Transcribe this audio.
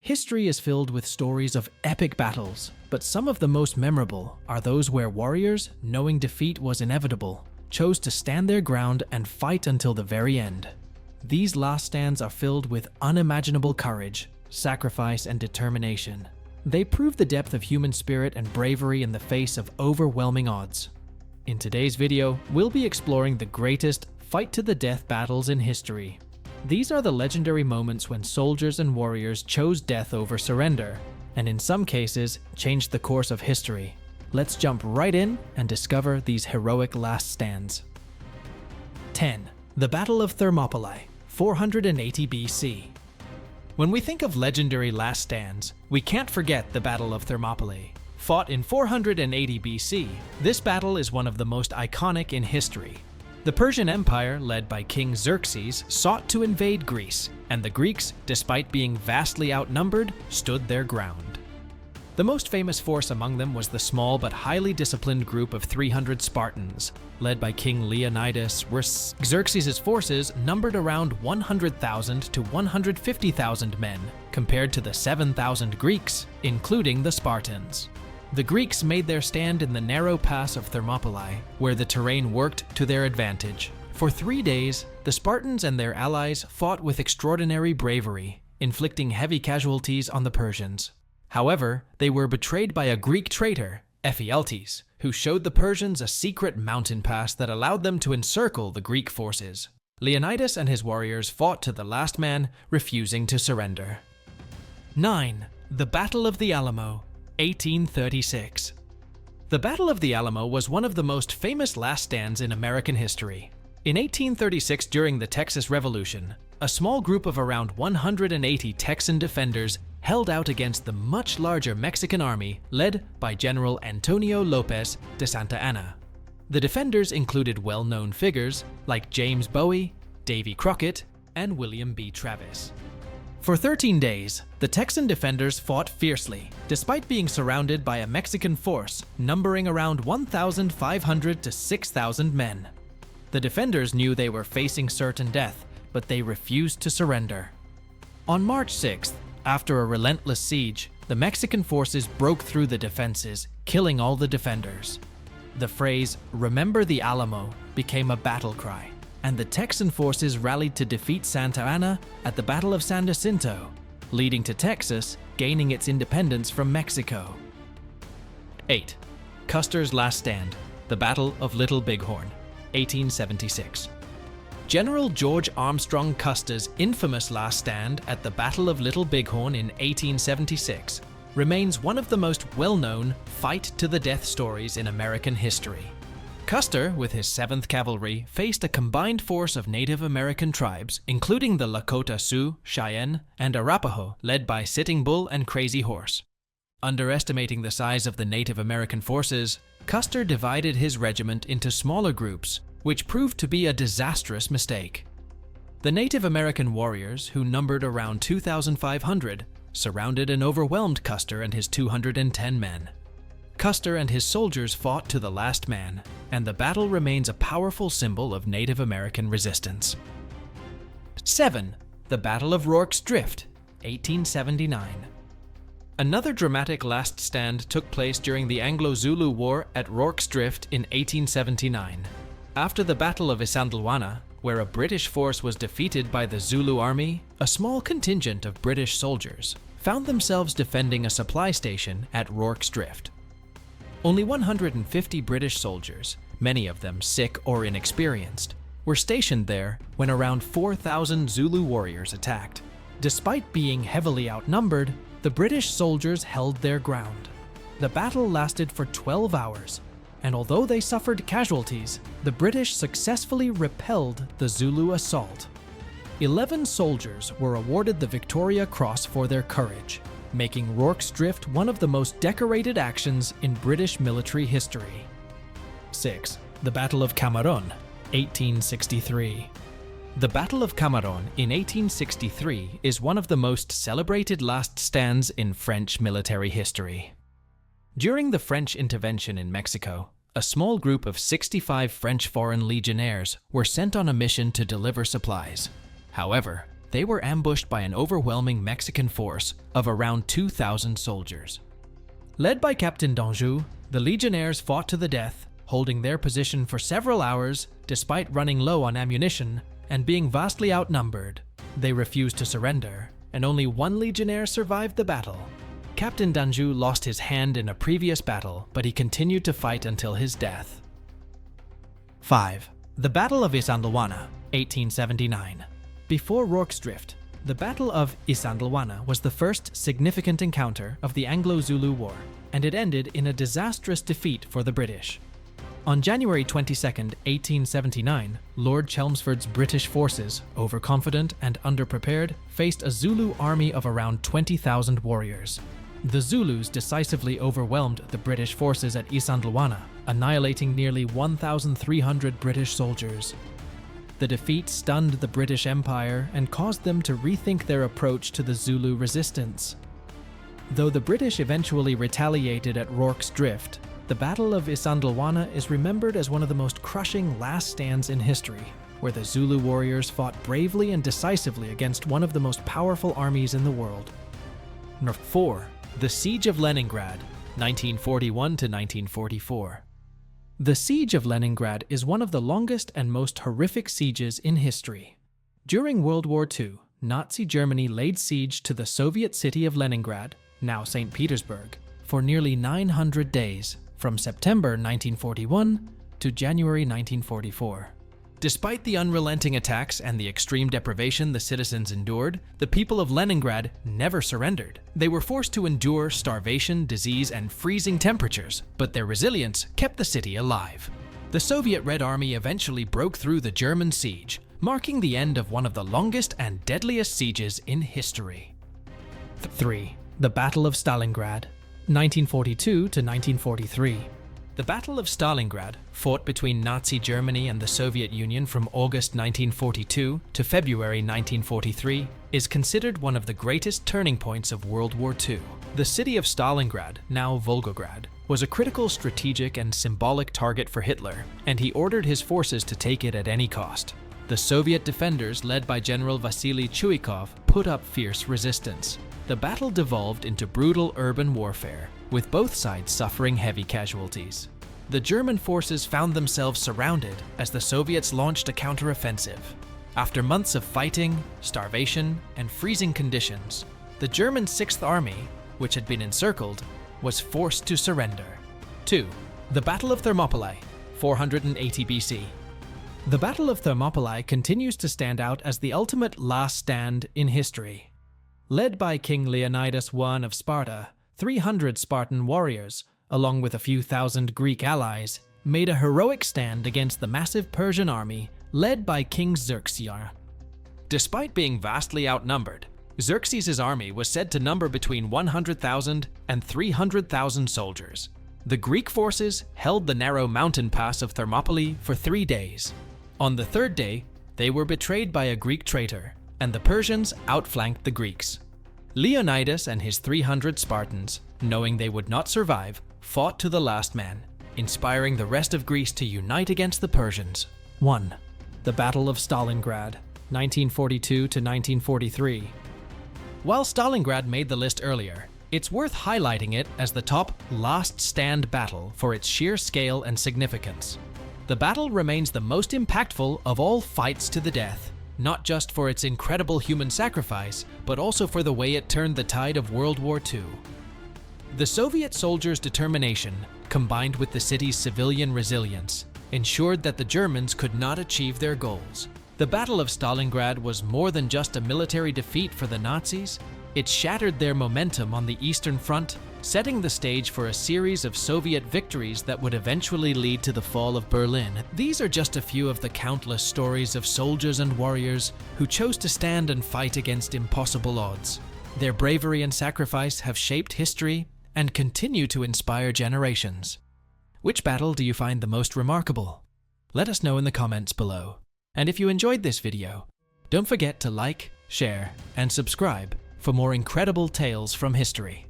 History is filled with stories of epic battles, but some of the most memorable are those where warriors, knowing defeat was inevitable, chose to stand their ground and fight until the very end. These last stands are filled with unimaginable courage, sacrifice, and determination. They prove the depth of human spirit and bravery in the face of overwhelming odds. In today's video, we'll be exploring the greatest fight-to-the-death battles in history. These are the legendary moments when soldiers and warriors chose death over surrender, and in some cases, changed the course of history. Let's jump right in and discover these heroic last stands. 10. The Battle of Thermopylae, 480 BC. When we think of legendary last stands, we can't forget the Battle of Thermopylae. Fought in 480 BC, this battle is one of the most iconic in history. The Persian Empire, led by King Xerxes, sought to invade Greece, and the Greeks, despite being vastly outnumbered, stood their ground. The most famous force among them was the small but highly disciplined group of 300 Spartans, led by King Leonidas, where Xerxes' forces numbered around 100,000 to 150,000 men, compared to the 7,000 Greeks, including the Spartans. The Greeks made their stand in the narrow pass of Thermopylae, where the terrain worked to their advantage. For 3 days, the Spartans and their allies fought with extraordinary bravery, inflicting heavy casualties on the Persians. However, they were betrayed by a Greek traitor, Ephialtes, who showed the Persians a secret mountain pass that allowed them to encircle the Greek forces. Leonidas and his warriors fought to the last man, refusing to surrender. 9. The Battle of the Alamo, 1836. The Battle of the Alamo was one of the most famous last stands in American history. In 1836, during the Texas Revolution, a small group of around 180 Texan defenders held out against the much larger Mexican army led by General Antonio Lopez de Santa Anna. The defenders included well-known figures like James Bowie, Davy Crockett, and William B. Travis. For 13 days, the Texan defenders fought fiercely, despite being surrounded by a Mexican force numbering around 1,500 to 6,000 men. The defenders knew they were facing certain death, but they refused to surrender. On March 6th, after a relentless siege, the Mexican forces broke through the defenses, killing all the defenders. The phrase, "Remember the Alamo," became a battle cry, and the Texan forces rallied to defeat Santa Anna at the Battle of San Jacinto, leading to Texas gaining its independence from Mexico. 8. Custer's Last Stand, the Battle of Little Bighorn, 1876. General George Armstrong Custer's infamous last stand at the Battle of Little Bighorn in 1876 remains one of the most well-known fight-to-the-death stories in American history. Custer, with his 7th Cavalry, faced a combined force of Native American tribes, including the Lakota Sioux, Cheyenne, and Arapaho, led by Sitting Bull and Crazy Horse. Underestimating the size of the Native American forces, Custer divided his regiment into smaller groups, which proved to be a disastrous mistake. The Native American warriors, who numbered around 2,500, surrounded and overwhelmed Custer and his 210 men. Custer and his soldiers fought to the last man, and the battle remains a powerful symbol of Native American resistance. 7. The Battle of Rorke's Drift, 1879. Another dramatic last stand took place during the Anglo-Zulu War at Rorke's Drift in 1879. After the Battle of Isandlwana, where a British force was defeated by the Zulu army, a small contingent of British soldiers found themselves defending a supply station at Rorke's Drift. Only 150 British soldiers, many of them sick or inexperienced, were stationed there when around 4,000 Zulu warriors attacked. Despite being heavily outnumbered, the British soldiers held their ground. The battle lasted for 12 hours, and although they suffered casualties, the British successfully repelled the Zulu assault. 11 soldiers were awarded the Victoria Cross for their courage, making Rorke's Drift one of the most decorated actions in British military history. 6. The Battle of Cameron, 1863. The Battle of Cameron in 1863 is one of the most celebrated last stands in French military history. During the French intervention in Mexico, a small group of 65 French Foreign Legionnaires were sent on a mission to deliver supplies. However, they were ambushed by an overwhelming Mexican force of around 2,000 soldiers. Led by Captain d'Anjou, the legionnaires fought to the death, holding their position for several hours despite running low on ammunition and being vastly outnumbered. They refused to surrender, and only one legionnaire survived the battle. Captain d'Anjou lost his hand in a previous battle, but he continued to fight until his death. 5. The Battle of Isandlwana, 1879. Before Rorke's Drift, the Battle of Isandlwana was the first significant encounter of the Anglo-Zulu War, and it ended in a disastrous defeat for the British. On January 22, 1879, Lord Chelmsford's British forces, overconfident and underprepared, faced a Zulu army of around 20,000 warriors. The Zulus decisively overwhelmed the British forces at Isandlwana, annihilating nearly 1,300 British soldiers. The defeat stunned the British Empire and caused them to rethink their approach to the Zulu resistance. Though the British eventually retaliated at Rorke's Drift, the Battle of Isandlwana is remembered as one of the most crushing last stands in history, where the Zulu warriors fought bravely and decisively against one of the most powerful armies in the world. 4. The Siege of Leningrad, 1941 to 1944. The Siege of Leningrad is one of the longest and most horrific sieges in history. During World War II, Nazi Germany laid siege to the Soviet city of Leningrad, now St. Petersburg, for nearly 900 days, from September 1941 to January 1944. Despite the unrelenting attacks and the extreme deprivation the citizens endured, the people of Leningrad never surrendered. They were forced to endure starvation, disease, and freezing temperatures, but their resilience kept the city alive. The Soviet Red Army eventually broke through the German siege, marking the end of one of the longest and deadliest sieges in history. 3. The Battle of Stalingrad, 1942 to 1943. The Battle of Stalingrad, fought between Nazi Germany and the Soviet Union from August 1942 to February 1943, is considered one of the greatest turning points of World War II. The city of Stalingrad, now Volgograd, was a critical strategic and symbolic target for Hitler, and he ordered his forces to take it at any cost. The Soviet defenders, led by General Vasily Chuikov, put up fierce resistance. The battle devolved into brutal urban warfare, with both sides suffering heavy casualties. The German forces found themselves surrounded as the Soviets launched a counteroffensive. After months of fighting, starvation, and freezing conditions, the German 6th Army, which had been encircled, was forced to surrender. 2. The Battle of Thermopylae, 480 BC. The Battle of Thermopylae continues to stand out as the ultimate last stand in history. Led by King Leonidas I of Sparta, 300 Spartan warriors, along with a few thousand Greek allies, made a heroic stand against the massive Persian army led by King Xerxes. Despite being vastly outnumbered, Xerxes' army was said to number between 100,000 and 300,000 soldiers. The Greek forces held the narrow mountain pass of Thermopylae for 3 days. On the 3rd day, they were betrayed by a Greek traitor, and the Persians outflanked the Greeks. Leonidas and his 300 Spartans, knowing they would not survive, fought to the last man, inspiring the rest of Greece to unite against the Persians. 1. The Battle of Stalingrad, 1942 to 1943. While Stalingrad made the list earlier, it's worth highlighting it as the top last stand battle for its sheer scale and significance. The battle remains the most impactful of all fights to the death, not just for its incredible human sacrifice, but also for the way it turned the tide of World War II. The Soviet soldiers' determination, combined with the city's civilian resilience, ensured that the Germans could not achieve their goals. The Battle of Stalingrad was more than just a military defeat for the Nazis. It shattered their momentum on the Eastern Front, setting the stage for a series of Soviet victories that would eventually lead to the fall of Berlin. These are just a few of the countless stories of soldiers and warriors who chose to stand and fight against impossible odds. Their bravery and sacrifice have shaped history and continue to inspire generations. Which battle do you find the most remarkable? Let us know in the comments below. And if you enjoyed this video, don't forget to like, share, and subscribe for more incredible tales from history.